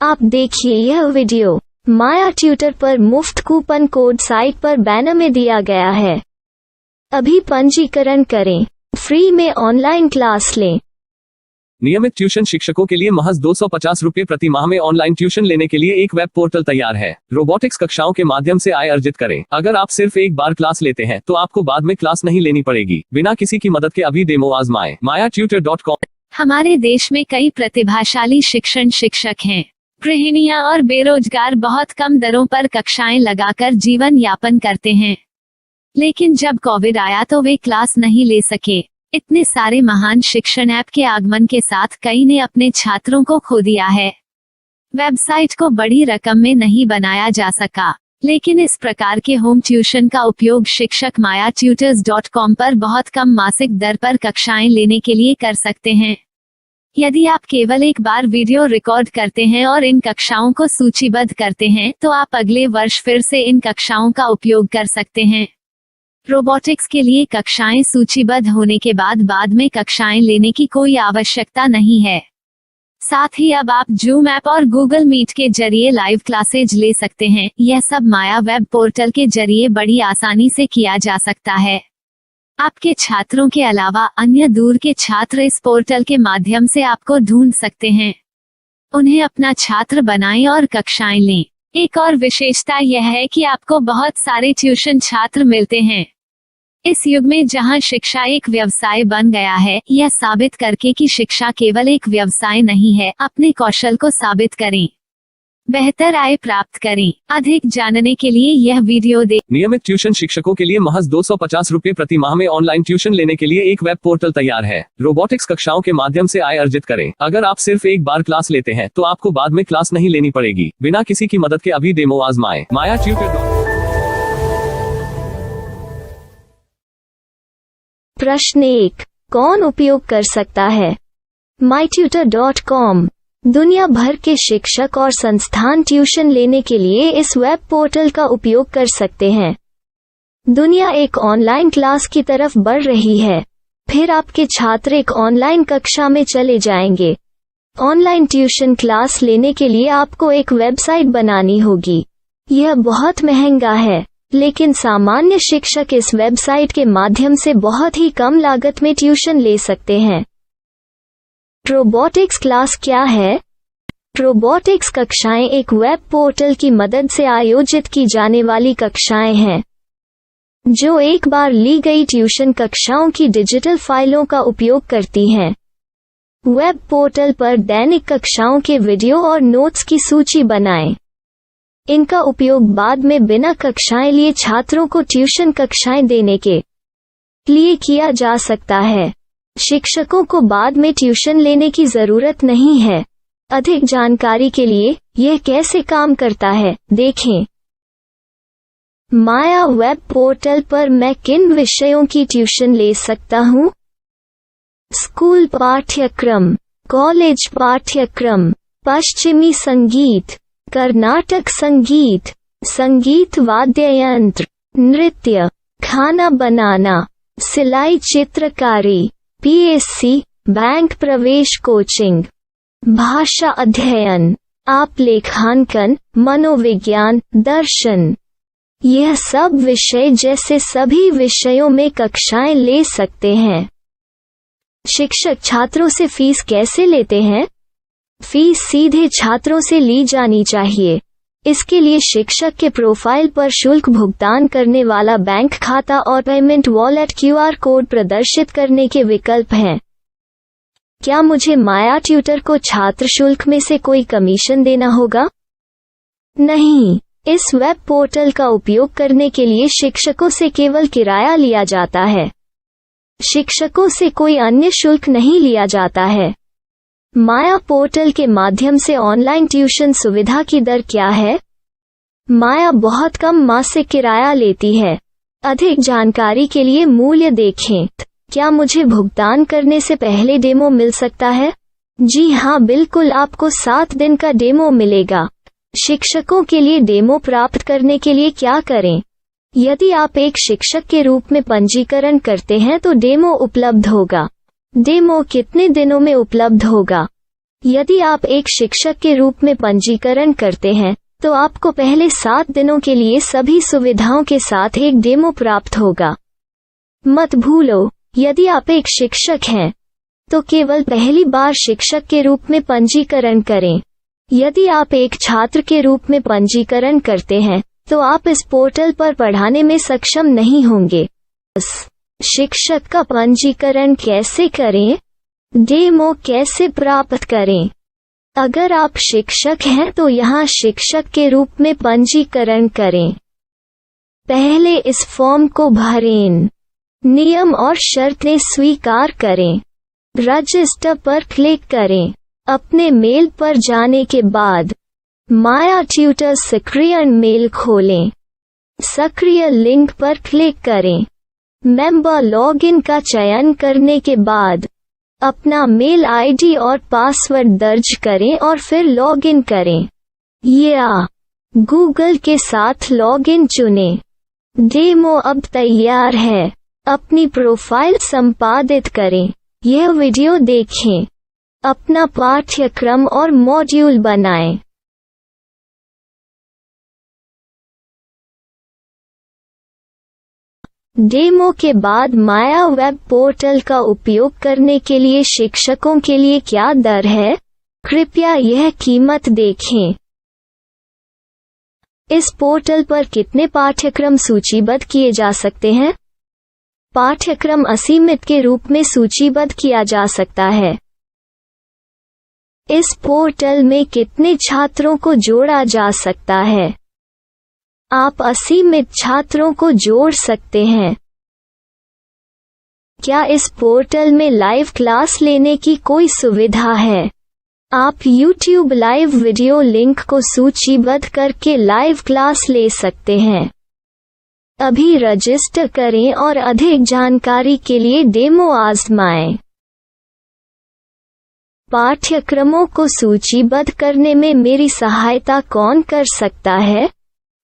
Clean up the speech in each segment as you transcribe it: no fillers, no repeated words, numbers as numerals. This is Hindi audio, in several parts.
आप देखिए यह वीडियो माया ट्यूटर पर मुफ्त कूपन कोड साइट पर बैनर में दिया गया है। अभी पंजीकरण करें, फ्री में ऑनलाइन क्लास लें। नियमित ट्यूशन शिक्षकों के लिए महज 250 रुपये प्रति माह में ऑनलाइन ट्यूशन लेने के लिए एक वेब पोर्टल तैयार है। रोबोटिक्स कक्षाओं के माध्यम से आय अर्जित करें। अगर आप सिर्फ एक बार क्लास लेते हैं तो आपको बाद में क्लास नहीं लेनी पड़ेगी। बिना किसी की मदद के अभी डेमो आजमाएं। mayatutor.com। हमारे देश में कई प्रतिभाशाली शिक्षक हैं। गृहिणियां और बेरोजगार बहुत कम दरों पर कक्षाएं लगाकर जीवन यापन करते हैं, लेकिन जब कोविड आया तो वे क्लास नहीं ले सके। इतने सारे महान शिक्षण ऐप के आगमन के साथ कई ने अपने छात्रों को खो दिया है। वेबसाइट को बड़ी रकम में नहीं बनाया जा सका, लेकिन इस प्रकार के होम ट्यूशन का उपयोग शिक्षक mayatutors.com पर बहुत कम मासिक दर पर कक्षाएं लेने के लिए कर सकते हैं। यदि आप केवल एक बार वीडियो रिकॉर्ड करते हैं और इन कक्षाओं को सूचीबद्ध करते हैं तो आप अगले वर्ष फिर से इन कक्षाओं का उपयोग कर सकते हैं। रोबोटिक्स के लिए कक्षाएं सूचीबद्ध होने के बाद में कक्षाएं लेने की कोई आवश्यकता नहीं है। साथ ही अब आप जूम ऐप और गूगल मीट के जरिए लाइव क्लासेज ले सकते हैं। यह सब माया वेब पोर्टल के जरिए बड़ी आसानी से किया जा सकता है। आपके छात्रों के अलावा अन्य दूर के छात्र इस पोर्टल के माध्यम से आपको ढूंढ सकते हैं। उन्हें अपना छात्र बनाएं और कक्षाएं लें। एक और विशेषता यह है कि आपको बहुत सारे ट्यूशन छात्र मिलते हैं। इस युग में जहां शिक्षा एक व्यवसाय बन गया है, यह साबित करके कि शिक्षा केवल एक व्यवसाय नहीं है, अपने कौशल को साबित करें, बेहतर आय प्राप्त करें। अधिक जानने के लिए यह वीडियो देखें। नियमित ट्यूशन शिक्षकों के लिए महज 250 रुपये प्रति माह में ऑनलाइन ट्यूशन लेने के लिए एक वेब पोर्टल तैयार है। रोबोटिक्स कक्षाओं के माध्यम से आय अर्जित करें। अगर आप सिर्फ एक बार क्लास लेते हैं तो आपको बाद में क्लास नहीं लेनी पड़ेगी। बिना किसी की मदद के अभी डेमो आजमाएं। mayatutor.com। प्रश्न 1, कौन उपयोग कर सकता है? mytutor.com दुनिया भर के शिक्षक और संस्थान ट्यूशन लेने के लिए इस वेब पोर्टल का उपयोग कर सकते हैं। दुनिया एक ऑनलाइन क्लास की तरफ बढ़ रही है। फिर आपके छात्र एक ऑनलाइन कक्षा में चले जाएंगे। ऑनलाइन ट्यूशन क्लास लेने के लिए आपको एक वेबसाइट बनानी होगी। यह बहुत महंगा है, लेकिन सामान्य शिक्षक इस वेबसाइट के माध्यम से बहुत ही कम लागत में ट्यूशन ले सकते हैं। रोबोटिक्स क्लास क्या है? रोबोटिक्स कक्षाएं एक वेब पोर्टल की मदद से आयोजित की जाने वाली कक्षाएं हैं, जो एक बार ली गई ट्यूशन कक्षाओं की डिजिटल फाइलों का उपयोग करती हैं। वेब पोर्टल पर दैनिक कक्षाओं के वीडियो और नोट्स की सूची बनाएं। इनका उपयोग बाद में बिना कक्षाएं लिए छात्रों को ट्यूशन कक्षाएं देने के लिए किया जा सकता है। शिक्षकों को बाद में ट्यूशन लेने की जरूरत नहीं है। अधिक जानकारी के लिए यह कैसे काम करता है, देखें। माया वेब पोर्टल पर मैं किन विषयों की ट्यूशन ले सकता हूँ? स्कूल पाठ्यक्रम, कॉलेज पाठ्यक्रम, पश्चिमी संगीत, कर्नाटक संगीत, संगीत वाद्य यंत्र, नृत्य, खाना बनाना, सिलाई चित्रकारी, PSC, बैंक प्रवेश कोचिंग, भाषा अध्ययन, आप लेखांकन, मनोविज्ञान, दर्शन। यह सब विषय जैसे सभी विषयों में कक्षाएं ले सकते हैं। शिक्षक छात्रों से फीस कैसे लेते हैं? फीस सीधे छात्रों से ली जानी चाहिए। इसके लिए शिक्षक के प्रोफाइल पर शुल्क भुगतान करने वाला बैंक खाता और पेमेंट वॉलेट QR कोड प्रदर्शित करने के विकल्प हैं। क्या मुझे माया ट्यूटर को छात्र शुल्क में से कोई कमीशन देना होगा? नहीं, इस वेब पोर्टल का उपयोग करने के लिए शिक्षकों से केवल किराया लिया जाता है। शिक्षकों से कोई अन्य शुल्क नहीं लिया जाता है। माया पोर्टल के माध्यम से ऑनलाइन ट्यूशन सुविधा की दर क्या है? माया बहुत कम मासिक किराया लेती है। अधिक जानकारी के लिए मूल्य देखें। क्या मुझे भुगतान करने से पहले डेमो मिल सकता है? जी हाँ, बिल्कुल, आपको 7 दिन का डेमो मिलेगा। शिक्षकों के लिए डेमो प्राप्त करने के लिए क्या करें? यदि आप एक शिक्षक के रूप में पंजीकरण करते हैं तो डेमो उपलब्ध होगा। डेमो कितने दिनों में उपलब्ध होगा? यदि आप एक शिक्षक के रूप में पंजीकरण करते हैं तो आपको पहले 7 दिनों के लिए सभी सुविधाओं के साथ एक डेमो प्राप्त होगा। मत भूलो, यदि आप एक शिक्षक हैं तो केवल पहली बार शिक्षक के रूप में पंजीकरण करें। यदि आप एक छात्र के रूप में पंजीकरण करते हैं तो आप इस पोर्टल पर पढ़ाने में सक्षम नहीं होंगे। शिक्षक का पंजीकरण कैसे करें? डेमो कैसे प्राप्त करें? अगर आप शिक्षक हैं तो यहाँ शिक्षक के रूप में पंजीकरण करें। पहले इस फॉर्म को भरें। नियम और शर्तें स्वीकार करें। रजिस्टर पर क्लिक करें। अपने मेल पर जाने के बाद माया ट्यूटर सक्रिय मेल खोलें। सक्रिय लिंक पर क्लिक करें। मेंबर लॉगिन का चयन करने के बाद अपना मेल आईडी और पासवर्ड दर्ज करें और फिर लॉगिन करें या गूगल के साथ लॉगिन चुनें। डेमो अब तैयार है। अपनी प्रोफाइल संपादित करें। यह वीडियो देखें। अपना पाठ्यक्रम और मॉड्यूल बनाएं। डेमो के बाद माया वेब पोर्टल का उपयोग करने के लिए शिक्षकों के लिए क्या दर है? कृपया यह कीमत देखें। इस पोर्टल पर कितने पाठ्यक्रम सूचीबद्ध किए जा सकते हैं? पाठ्यक्रम असीमित के रूप में सूचीबद्ध किया जा सकता है। इस पोर्टल में कितने छात्रों को जोड़ा जा सकता है? आप असीमित छात्रों को जोड़ सकते हैं। क्या इस पोर्टल में लाइव क्लास लेने की कोई सुविधा है? आप YouTube लाइव वीडियो लिंक को सूचीबद्ध करके लाइव क्लास ले सकते हैं। अभी रजिस्टर करें और अधिक जानकारी के लिए डेमो आजमाएं। पाठ्यक्रमों को सूचीबद्ध करने में मेरी सहायता कौन कर सकता है?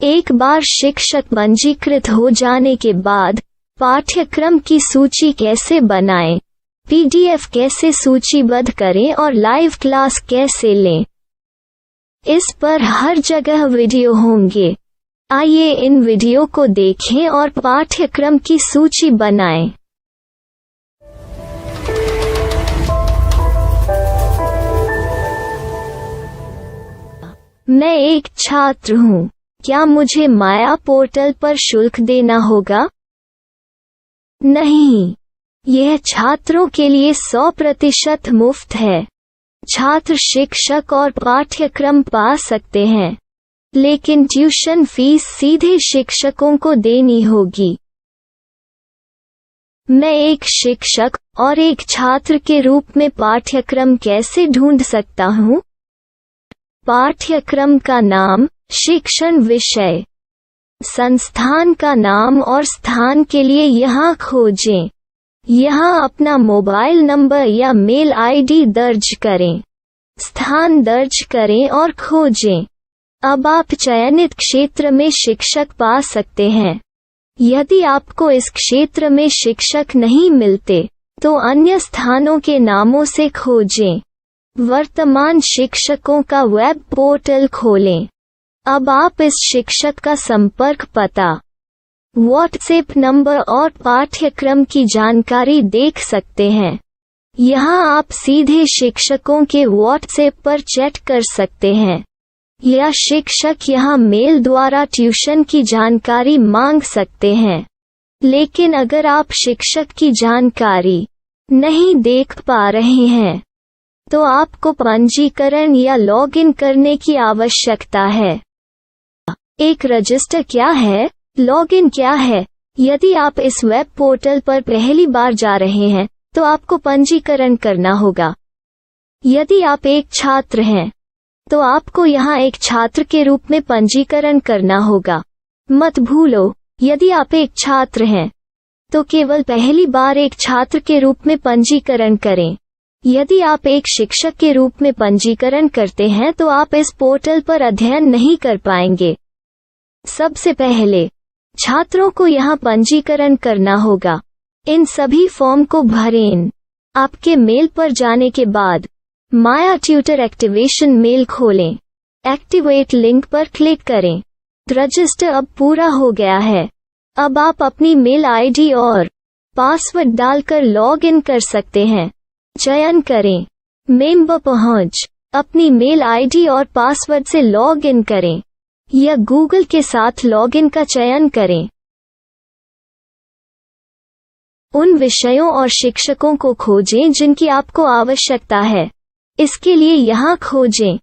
एक बार शिक्षक पंजीकृत हो जाने के बाद पाठ्यक्रम की सूची कैसे बनाएं, PDF कैसे सूचीबद्ध करें और लाइव क्लास कैसे लें, इस पर हर जगह वीडियो होंगे। आइए इन वीडियो को देखें और पाठ्यक्रम की सूची बनाएं। मैं एक छात्र हूँ। क्या मुझे माया पोर्टल पर शुल्क देना होगा? नहीं, यह छात्रों के लिए 100% मुफ्त है। छात्र शिक्षक और पाठ्यक्रम पा सकते हैं, लेकिन ट्यूशन फीस सीधे शिक्षकों को देनी होगी। मैं एक शिक्षक और एक छात्र के रूप में पाठ्यक्रम कैसे ढूंढ सकता हूँ? पाठ्यक्रम का नाम, शिक्षण विषय, संस्थान का नाम और स्थान के लिए यहाँ खोजें। यहाँ अपना मोबाइल नंबर या मेल आईडी दर्ज करें। स्थान दर्ज करें और खोजें। अब आप चयनित क्षेत्र में शिक्षक पा सकते हैं। यदि आपको इस क्षेत्र में शिक्षक नहीं मिलते तो अन्य स्थानों के नामों से खोजें। वर्तमान शिक्षकों का वेब पोर्टल खोलें। अब आप इस शिक्षक का संपर्क पता, व्हाट्सएप नंबर और पाठ्यक्रम की जानकारी देख सकते हैं। यहाँ आप सीधे शिक्षकों के व्हाट्सएप पर चैट कर सकते हैं या शिक्षक यहाँ मेल द्वारा ट्यूशन की जानकारी मांग सकते हैं। लेकिन अगर आप शिक्षक की जानकारी नहीं देख पा रहे हैं तो आपको पंजीकरण या लॉगिन करने की आवश्यकता है। एक रजिस्टर क्या है? लॉगिन क्या है? यदि आप इस वेब पोर्टल पर पहली बार जा रहे हैं तो आपको पंजीकरण करना होगा। यदि आप एक छात्र हैं तो आपको यहाँ एक छात्र के रूप में पंजीकरण करना होगा। मत भूलो, यदि आप एक छात्र हैं तो केवल पहली बार एक छात्र के रूप में पंजीकरण करें। यदि आप एक शिक्षक के रूप में पंजीकरण करते हैं तो आप इस पोर्टल पर अध्ययन नहीं कर पाएंगे। सबसे पहले छात्रों को यहाँ पंजीकरण करना होगा। इन सभी फॉर्म को भरें। आपके मेल पर जाने के बाद माया ट्यूटर एक्टिवेशन मेल खोलें। एक्टिवेट लिंक पर क्लिक करें। रजिस्टर अब पूरा हो गया है। अब आप अपनी मेल आईडी और पासवर्ड डालकर लॉग इन कर सकते हैं। चयन करें मेंबर पहुंच। अपनी मेल आईडी और पासवर्ड से लॉग इन करें या गूगल के साथ लॉग इन का चयन करें। उन विषयों और शिक्षकों को खोजें जिनकी आपको आवश्यकता है। इसके लिए यहाँ खोजें